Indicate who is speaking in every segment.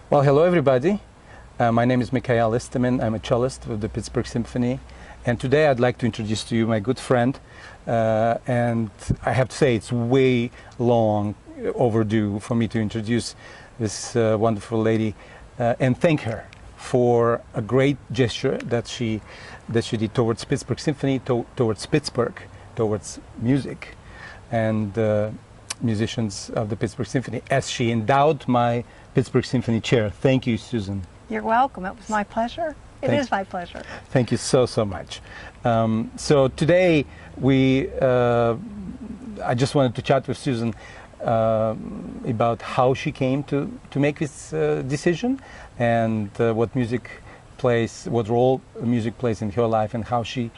Speaker 1: Well, hello everybody. My name is Mikhail Istomin. I'm a cellist with the Pittsburgh Symphony. And today I'd like to introduce to you my good friend. And I have to say it's way long overdue for me to introduce this wonderful lady and thank her for a great gesture that she did towards Pittsburgh Symphony, towards Pittsburgh, towards music and musicians of the Pittsburgh Symphony, as she endowed my Pittsburgh Symphony chair. Thank you, Susan.
Speaker 2: You're welcome. It was my pleasure. It is my pleasure.
Speaker 1: Thank you so much. So today I just wanted to chat with Susan about how she came to make this decision and what role music plays in her life, and how she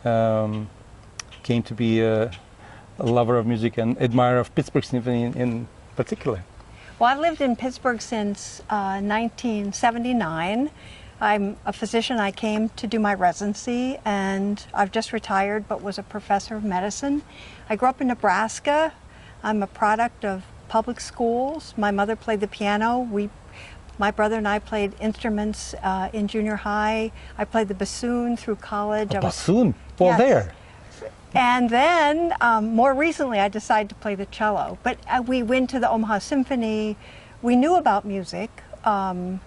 Speaker 1: came to be a lover of music and admirer of Pittsburgh Symphony in particular.
Speaker 2: Well, I've lived in Pittsburgh since 1979. I'm a physician. I came to do my residency, and I've just retired, but was a professor of medicine. I grew up in Nebraska. I'm a product of public schools. My mother played the piano. My brother and I played instruments in junior high. I played the bassoon through college.
Speaker 1: Bassoon? Well, yes. There.
Speaker 2: And then, more recently, I decided to play the cello. But we went to the Omaha Symphony. We knew about music. We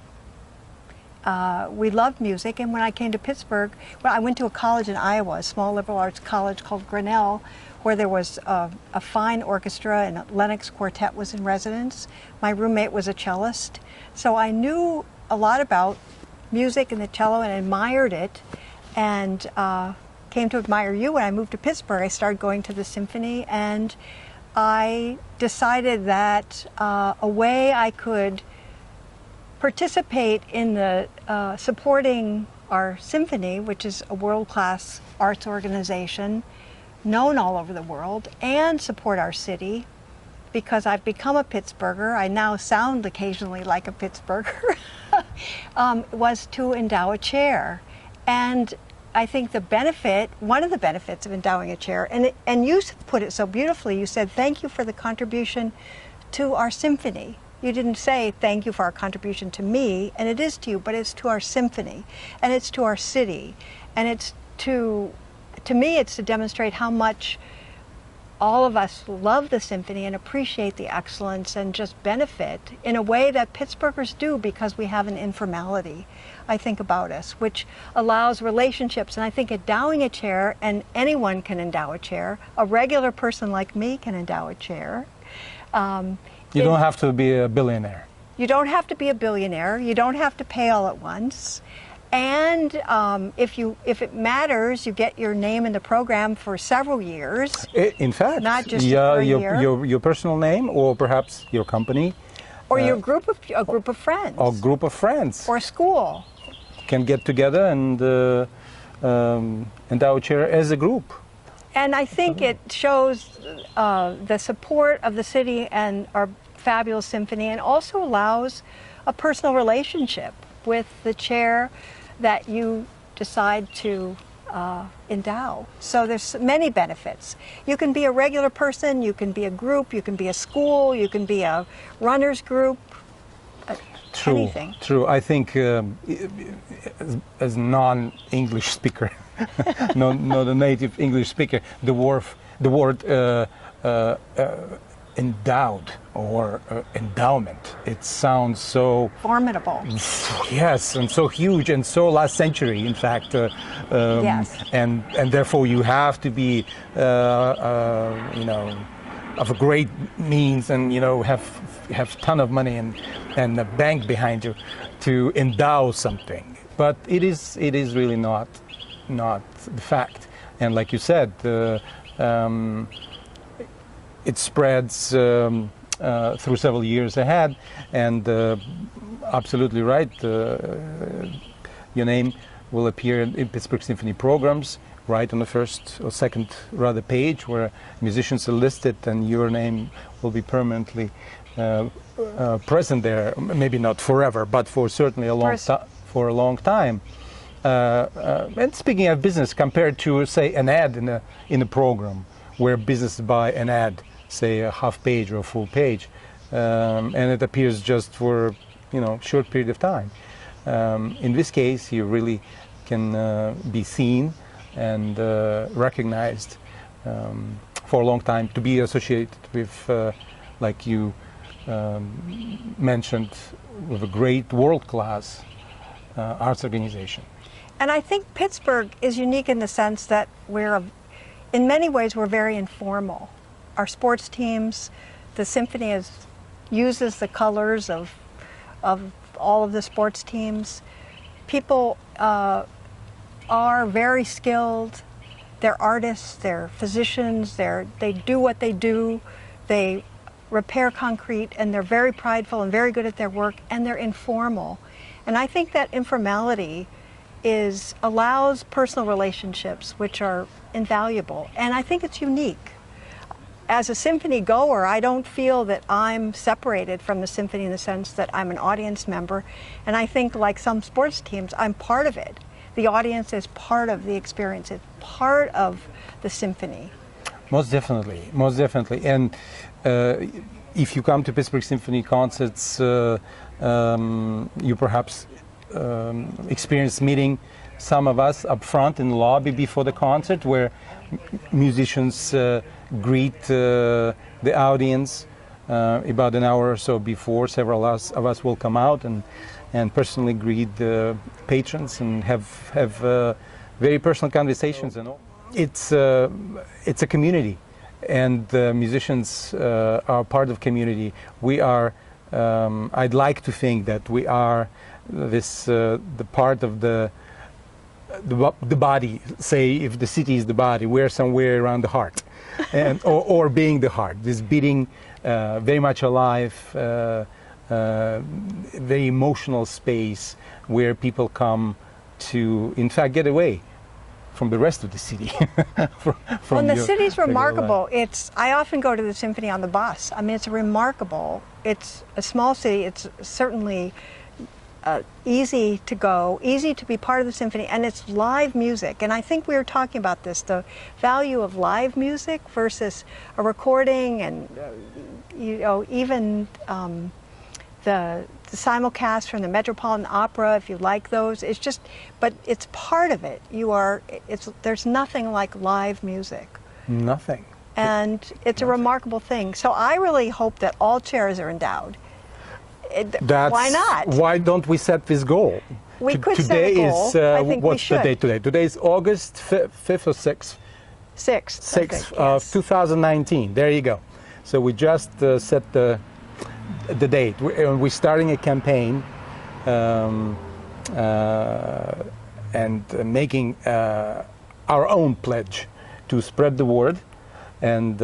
Speaker 2: loved music. And when I came to Pittsburgh, I went to a college in Iowa, a small liberal arts college called Grinnell, where there was a fine orchestra, and Lennox Quartet was in residence. My roommate was a cellist. So I knew a lot about music and the cello and admired it. And came to admire you. When I moved to Pittsburgh, I started going to the symphony, and I decided that a way I could participate in the supporting our symphony, which is a world-class arts organization known all over the world, and support our city, because I've become a Pittsburgher. I now sound occasionally like a Pittsburgher, was to endow a chair. And I think one of the benefits of endowing a chair, and you put it so beautifully, you said, thank you for the contribution to our symphony. You didn't say thank you for our contribution to me, and it is to you, but it's to our symphony, and it's to our city, and it's to me, it's to demonstrate how much all of us love the symphony and appreciate the excellence and just benefit in a way that Pittsburghers do, because we have an informality, I think, about us, which allows relationships. And I think endowing a chair, and anyone can endow a chair, a regular person like me can endow a chair.
Speaker 1: You don't have to be a billionaire.
Speaker 2: You don't have to be a billionaire. You don't have to pay all at once. And if it matters, you get your name in the program for several years.
Speaker 1: In fact,
Speaker 2: not just for a year.
Speaker 1: Your personal name, or perhaps your company,
Speaker 2: or a group of friends,
Speaker 1: or group of friends,
Speaker 2: or school
Speaker 1: can get together and endow a chair as a group.
Speaker 2: And I think it shows the support of the city and our fabulous symphony, and also allows a personal relationship with the chair that you decide to endow. So there's many benefits. You can be a regular person, you can be a group, you can be a school, you can be a runner's group, anything.
Speaker 1: True. I think as non-English speaker, not a native English speaker, the word endowed or endowment, it sounds so
Speaker 2: formidable.
Speaker 1: Yes, and so huge, and so last century, in fact.
Speaker 2: Yes.
Speaker 1: And therefore you have to be, of a great means, and have a ton of money and a bank behind you to endow something. But it is really not the fact. And like you said, it spreads through several years ahead, and absolutely right, your name will appear in Pittsburgh Symphony programs, right on the first or second rather page, where musicians are listed, and your name will be permanently present there. Maybe not forever, but for certainly a long time. And speaking of business, compared to, say, an ad in a program, where businesses buy an ad, say a half page or a full page, and it appears just for short period of time. In this case, you really can be seen and recognized for a long time, to be associated with, like you mentioned, with a great world-class arts organization.
Speaker 2: And I think Pittsburgh is unique in the sense that in many ways, we're very informal. Our sports teams, the symphony uses the colors of all of the sports teams. People are very skilled. They're artists, they're physicians, they do what they do. They repair concrete, and they're very prideful and very good at their work, and they're informal. And I think that informality allows personal relationships, which are invaluable. And I think it's unique. As a symphony goer, I don't feel that I'm separated from the symphony in the sense that I'm an audience member. And I think, like some sports teams, I'm part of it. The audience is part of the experience. It's part of the symphony.
Speaker 1: Most definitely, most definitely. And if you come to Pittsburgh Symphony concerts, you perhaps experience meeting some of us up front in the lobby before the concert, where musicians greet the audience about an hour or so before. Several of us will come out and personally greet the patrons and have very personal conversations and all. It's a community, and the musicians are part of community. We are. I'd like to think that we are the part of the body. Say, if the city is the body, we're somewhere around the heart, and or being the heart. This beating, very much alive, very emotional space where people come to, in fact, get away from the rest of the city.
Speaker 2: Well, the city's remarkable. I often go to the symphony on the bus. I mean, it's it's a small city. It's certainly easy to go, easy to be part of the symphony, and it's live music. And I think we were talking about this, the value of live music versus a recording, and even the simulcast from the Metropolitan Opera, if you like those. It's just, but it's part of it. There's nothing like live music. Nothing. And it's a remarkable thing. So I really hope that all chairs are endowed. Why not?
Speaker 1: Why don't we set this goal?
Speaker 2: We could set a goal. I think
Speaker 1: what's
Speaker 2: we should.
Speaker 1: The date today? Today is August 5th or 6th? 6th of 2019. There you go. So we just set the date. We're starting a campaign and making our own pledge to spread the word and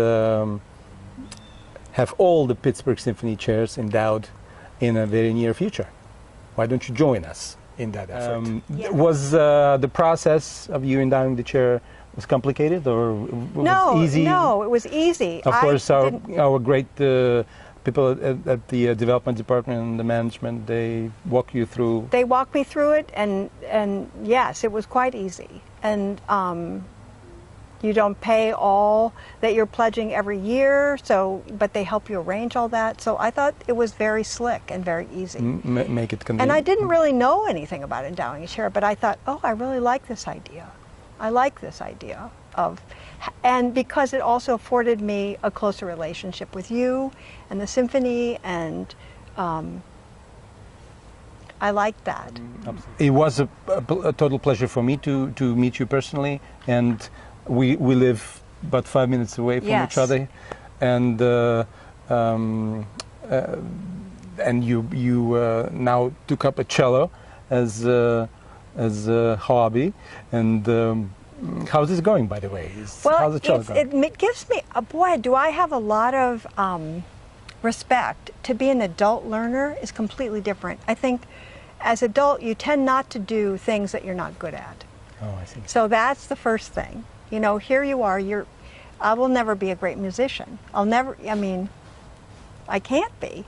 Speaker 1: have all the Pittsburgh Symphony chairs endowed in a very near future. Why don't you join us in that effort? Was the process of you endowing the chair was complicated, or was easy?
Speaker 2: No, it was easy.
Speaker 1: Of course, our great people at the development department and the management, they walk you through.
Speaker 2: They walked me through it, and yes, it was quite easy. And you don't pay all that you're pledging every year, but they help you arrange all that. So I thought it was very slick and very easy.
Speaker 1: Make it convenient.
Speaker 2: And I didn't really know anything about endowing a chair, but I thought, oh, I really like this idea. I like this idea and because it also afforded me a closer relationship with you and the symphony, and I liked that.
Speaker 1: It was a total pleasure for me to meet you personally, and we live about 5 minutes away from each other, and you now took up a cello as a hobby, and how's this going, by the way? How's the cello going?
Speaker 2: It gives me, boy, do I have a lot of respect. To be an adult learner is completely different. I think as adult, you tend not to do things that you're not good at.
Speaker 1: Oh, I see.
Speaker 2: So that's the first thing. You know, here you are, I will never be a great musician. I can't be.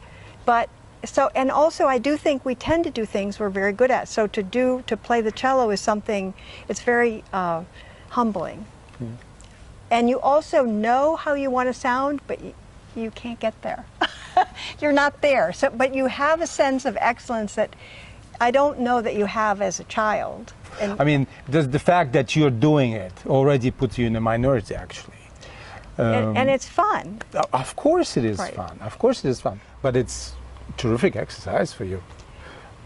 Speaker 2: And also I do think we tend to do things we're very good at. So to play the cello is something, it's very humbling. Mm. And you also know how you want to sound, but you can't get there. You're not there. So, but you have a sense of excellence that I don't know that you have as a child. And
Speaker 1: I mean, the fact that you're doing it already puts you in a minority, actually.
Speaker 2: and it's fun.
Speaker 1: Of course it is
Speaker 2: Right.
Speaker 1: fun. Of course it is fun. But it's terrific exercise for your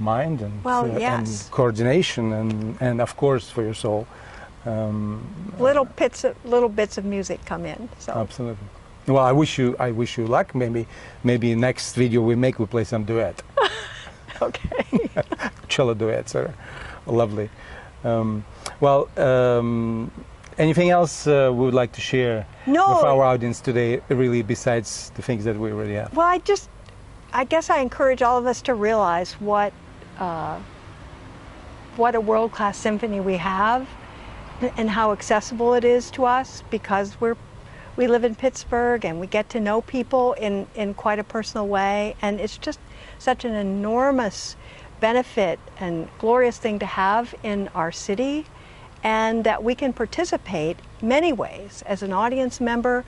Speaker 1: mind and,
Speaker 2: Well,
Speaker 1: and
Speaker 2: yes.
Speaker 1: coordination and of course for your soul.
Speaker 2: Little bits of music come in. So
Speaker 1: Absolutely. Well, I wish you luck. Maybe next video we make, we play some duet.
Speaker 2: okay.
Speaker 1: Cello duets are lovely. Anything else we would like to share
Speaker 2: No.
Speaker 1: with our audience today, really, besides the things that we already have?
Speaker 2: Well, I guess I encourage all of us to realize what a world-class symphony we have and how accessible it is to us, because we live in Pittsburgh and we get to know people in quite a personal way, and it's just such an enormous benefit and glorious thing to have in our city, and that we can participate many ways as an audience member,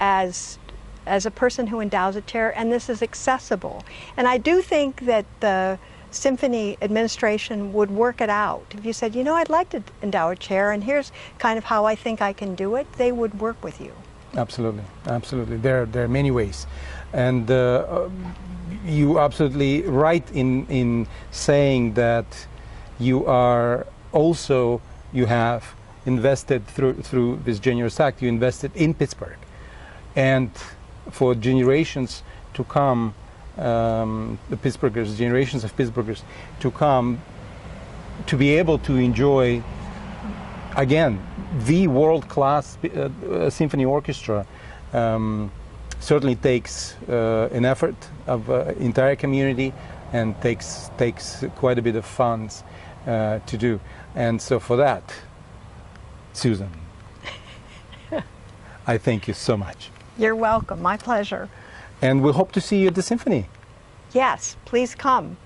Speaker 2: as a person who endows a chair, and this is accessible. And I do think that the symphony administration would work it out. If you said, you know, I'd like to endow a chair and here's kind of how I think I can do it, they would work with you.
Speaker 1: Absolutely, absolutely. There are many ways, and you absolutely right in saying that you are also, you have invested through this generous act, you invested in Pittsburgh, and for generations to come, the Pittsburghers, generations of Pittsburghers to come, to be able to enjoy again the world-class symphony orchestra, certainly takes an effort of entire community and takes quite a bit of funds to do. And so for that, Susan, I thank you so much.
Speaker 2: You're welcome. My pleasure.
Speaker 1: And we hope to see you at the symphony.
Speaker 2: Yes, please come.